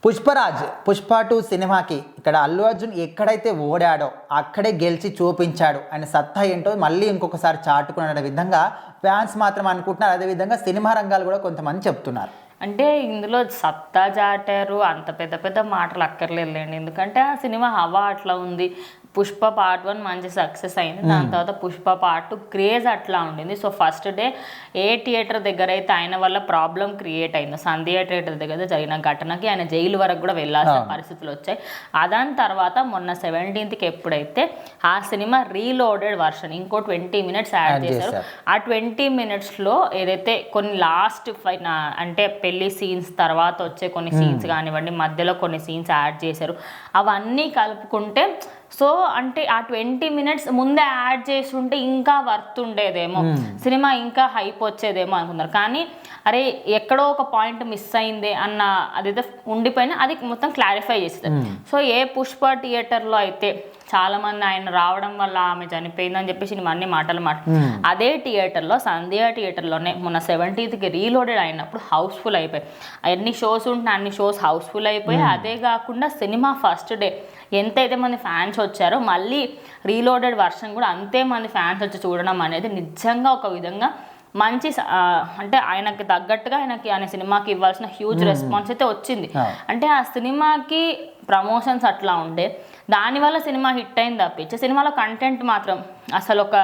పుష్ప 2 సినిమాకి ఇక్కడ అల్లు అర్జున్ ఎక్కడైతే ఓడాడో అక్కడే గెలిచి చూపించాడు. ఆయన సత్తా ఏంటో మళ్ళీ ఇంకొకసారి చాటుకున్న విధంగా ఫ్యాన్స్ మాత్రం అనుకుంటున్నారు. అదేవిధంగా సినిమా రంగాలు కూడా కొంతమంది చెప్తున్నారు. అంటే ఇందులో సత్తా చాటారు అంత పెద్ద పెద్ద మాటలు అక్కర్లేదులేండి. ఎందుకంటే ఆ సినిమా హవా అట్లా ఉంది. పుష్ప పార్ట్ 1 మంచి సక్సెస్ అయింది. దాని తర్వాత పుష్ప పార్ట్ 2 క్రేజ్ అట్లా ఉండింది. సో ఫస్ట్ డే ఏ థియేటర్ దగ్గర అయితే ఆయన వల్ల ప్రాబ్లం క్రియేట్ అయిందో, సంధ్య థియేటర్ దగ్గర జరిగిన ఘటనకి ఆయన జైలు వరకు కూడా వెళ్ళాల్సిన పరిస్థితులు వచ్చాయి. దాని తర్వాత మొన్న 17th ఎప్పుడైతే ఆ సినిమా రీలోడెడ్ వర్షన్ ఇంకో 20 minutes యాడ్ చేశారు. ఆ 20 minutesలో ఏదైతే కొన్ని లాస్ట్ అంటే పెళ్లి సీన్స్ తర్వాత వచ్చే కొన్ని సీన్స్ కానివ్వండి, మధ్యలో కొన్ని సీన్స్ యాడ్ చేశారు. అవన్నీ కలుపుకుంటే సో అంటే ఆ 20 minutes ముందే యాడ్ చేసి ఉంటే ఇంకా వర్త్ ఉండేదేమో, సినిమా ఇంకా హైప్ వచ్చేదేమో అనుకున్నారు. కానీ అరే ఎక్కడో ఒక పాయింట్ మిస్ అయిందే అన్న అదైతే ఉండిపోయినా అది మొత్తం క్లారిఫై చేస్తారు. సో ఏ పుష్ప థియేటర్లో అయితే చాలా మంది ఆయన రావడం వల్ల ఆమె చనిపోయిందని చెప్పేసి అన్ని మాటలు అదే థియేటర్లో సంధ్య థియేటర్లోనే మొన్న 17th రీలోడెడ్ అయినప్పుడు హౌస్ఫుల్ అయిపోయి, ఎన్ని షోస్ ఉంటే అన్ని షోస్ హౌస్ఫుల్ అయిపోయి, అదే కాకుండా సినిమా ఫస్ట్ డే ఎంతైతే మంది ఫ్యాన్స్ వచ్చారో మళ్ళీ రీలోడెడ్ వర్షన్ కూడా అంతే మంది ఫ్యాన్స్ వచ్చి చూడడం అనేది నిజంగా ఒక విధంగా మంచి అంటే ఆయనకి తగ్గట్టుగా ఆయన సినిమాకి ఇవ్వాల్సిన హ్యూజ్ రెస్పాన్స్ అయితే వచ్చింది. అంటే ఆ సినిమాకి ప్రమోషన్స్ అట్లా ఉండే దానివల్ల సినిమా హిట్ అయింది తప్పించి సినిమాలో కంటెంట్ మాత్రం అసలు ఒక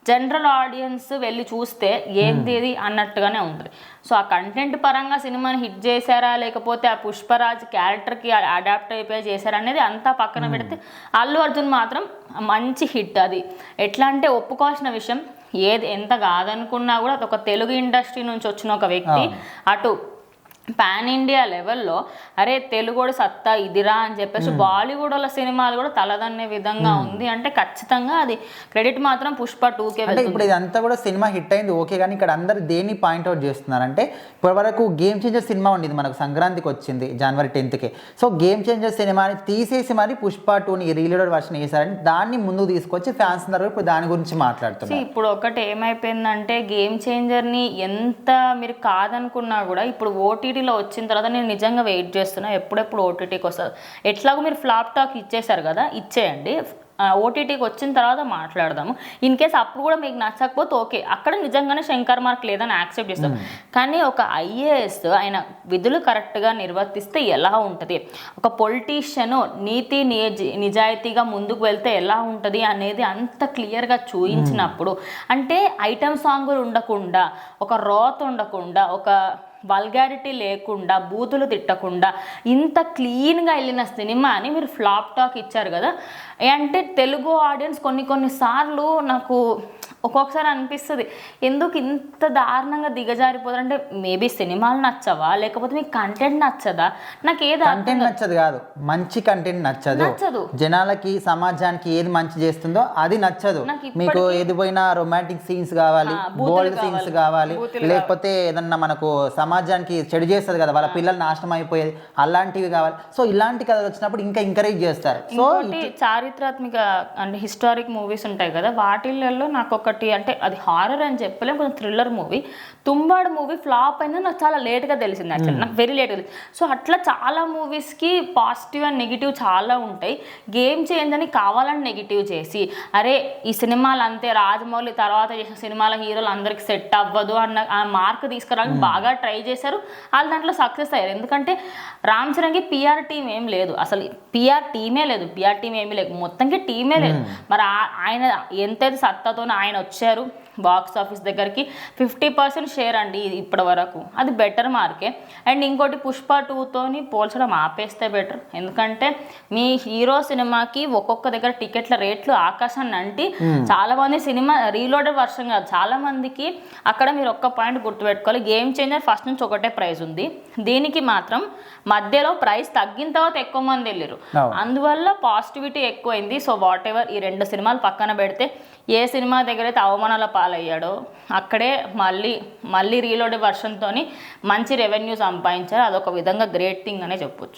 జనరల్ ఆడియన్స్ వెళ్ళి చూస్తే ఏంది అన్నట్టుగానే ఉంటుంది. సో ఆ కంటెంట్ పరంగా సినిమాని హిట్ చేశారా లేకపోతే ఆ పుష్పరాజ్ క్యారెక్టర్కి అడాప్ట్ అయిపోయి చేశారా అనేది అంతా పక్కన పెడితే అల్లు అర్జున్ మాత్రం మంచి హిట్. అది ఎట్లా అంటే ఒప్పుకోవాల్సిన విషయం, ఏది ఎంత కాదనుకున్నా కూడా ఒక తెలుగు ఇండస్ట్రీ నుంచి వచ్చిన ఒక వ్యక్తి అటు పాన్ ఇండియా లెవెల్లో అరే తెలుగుడు సత్తా ఇదిరా అని చెప్పేసి బాలీవుడ్ల సినిమాలు కూడా తలదన్నే విధంగా ఉంది అంటే ఖచ్చితంగా అది క్రెడిట్ మాత్రం పుష్ప 2కే. అంటే ఇప్పుడు ఇదంతా కూడా సినిమా హిట్ అయింది ఓకే, కానీ ఇక్కడ అందరు దేన్ని పాయింట్అవుట్ చేస్తున్నారంటే ఇప్పటి వరకు గేమ్ చేంజర్ సినిమా ఉండేది మనకు సంక్రాంతికి వచ్చింది January 10th. So game changer సినిమాని తీసేసి మరి పుష్ప 2ని రీలోడెడ్ వర్షన్ వేసారని దాన్ని ముందుకు తీసుకొచ్చి ఫ్యాన్స్ అందరూ ఇప్పుడు దాని గురించి మాట్లాడుతున్నారు. ఇప్పుడు ఒకటి ఏమైపోయిందంటే గేమ్ చేంజర్ని ఎంత మీరు కాదనుకున్నా కూడా ఇప్పుడు ఓటీటీలో వచ్చిన తర్వాత నేను నిజంగా వెయిట్ చేస్తున్నా ఎప్పుడెప్పుడు ఓటీటీకి వస్తుంది. ఎట్లాగో మీరు ఫ్లాప్ టాక్ ఇచ్చేసారు కదా, ఇచ్చేయండి. ఓటీటీకి వచ్చిన తర్వాత మాట్లాడదాము. ఇన్ కేస్ అప్పుడు కూడా మీకు నచ్చకపోతే ఓకే, అక్కడ నిజంగానే శంకర్ మార్క్ లేదని యాక్సెప్ట్ చేస్తాం. కానీ ఒక ఐఏఎస్ ఆయన విధులు కరెక్ట్గా నిర్వర్తిస్తే ఎలా ఉంటుంది, ఒక పొలిటీషియన్ నీతి నిజాయితీగా ముందుకు వెళ్తే ఎలా ఉంటుంది అనేది అంత క్లియర్గా చూయించినప్పుడు, అంటే ఐటమ్ సాంగులు ఉండకుండా, ఒక రోత్ ఉండకుండా, ఒక వల్గారిటీ లేకుండా, బూతులు తిట్టకుండా ఇంత క్లీన్గా వెళ్ళిన సినిమాని మీరు ఫ్లాప్ టాక్ ఇచ్చారు కదా. అంటే తెలుగు ఆడియన్స్ కొన్ని సార్లు నాకు ఒక్కొక్కసారి అనిపిస్తుంది ఎందుకు ఇంత దారుణంగా దిగజారిపోతారు. అంటే మేబీ సినిమాలు నచ్చవా లేకపోతే మీకు కంటెంట్ నచ్చదా? నాకు ఏది కంటెంట్ నచ్చదు కాదు, మంచి కంటెంట్ నచ్చదు. జనాలకి సమాజానికి ఏది మంచి చేస్తుందో అది నచ్చదు. మీకు ఏది పోయినా రొమాంటిక్ సీన్స్ కావాలి, బోల్డ్ సీన్స్ కావాలి, లేకపోతే ఏదన్నా మనకు సమాజానికి చెడు చేస్తుంది కదా, వాళ్ళ పిల్లలు నాశనం అయిపోయేది అలాంటివి కావాలి. సో ఇలాంటి కథలు వచ్చినప్పుడు ఇంకా ఎంకరేజ్ చేస్తారు. సో చారిత్రాత్మక అంటే హిస్టారిక్ మూవీస్ ఉంటాయి కదా, వాటిల్లో నాకు ఒకటి అంటే అది హారర్ అని చెప్పలేం, కొంచెం thriller movie Tumbbad movie flop అయిందని నాకు చాలా లేట్గా తెలిసింది. యాక్చువల్లీ నాకు వెరీ లేట్గా తెలిసింది. సో అట్లా చాలా మూవీస్కి పాజిటివ్ అండ్ నెగిటివ్ చాలా ఉంటాయి. గేమ్ చేంజ్ అని కావాలని నెగిటివ్ చేసి అరే ఈ సినిమాలు అంతే రాజమౌళి తర్వాత చేసిన సినిమాల హీరోలు అందరికి సెట్ అవ్వదు అన్న ఆ మార్క్ తీసుకురావడానికి బాగా ట్రై చేశారు. వాళ్ళు దాంట్లో సక్సెస్ అయ్యారు. ఎందుకంటే రామ్ చరణ్కి పిఆర్ టీం ఏం లేదు, అసలు పిఆర్ టీమే లేదు, పిఆర్ టీం ఏమీ లేదు, మొత్తంకి టీమే లేదు. మరి ఆయన ఎంతైతే సత్తాతో ఆయన వచ్చారు బాక్స్ ఆఫీస్ దగ్గరికి 50% షేర్ అండి ఇప్పటి వరకు, అది బెటర్ మార్కే. అండ్ ఇంకోటి పుష్ప 2తోని పోల్చడం ఆపేస్తే బెటర్. ఎందుకంటే మీ హీరో సినిమాకి ఒక్కొక్క దగ్గర టికెట్ల రేట్లు ఆకాశాన్ని అంటి చాలా మంది సినిమా రీలోడెడ్ వర్షన్ కాదు, చాలా మందికి అక్కడ మీరు ఒక్క పాయింట్ గుర్తుపెట్టుకోవాలి, గేమ్ చేంజర్ ఫస్ట్ నుంచి ఒకటే ప్రైస్ ఉంది, దీనికి మాత్రం మధ్యలో ప్రైస్ తగ్గిన తర్వాత ఎక్కువ మంది వెళ్ళారు, అందువల్ల పాజిటివిటీ ఎక్కువైంది. సో వాట్ ఎవర్ ఈ 2 సినిమాలు పక్కన పెడితే ఏ సినిమా దగ్గర అయితే అవమానాల పాలయ్యాడో అక్కడే మళ్ళీ రీలోడెడ్ వర్షన్తో మంచి రెవెన్యూ సంపాదించారు. అదొక విధంగా గ్రేట్ థింగ్ అనే చెప్పొచ్చు.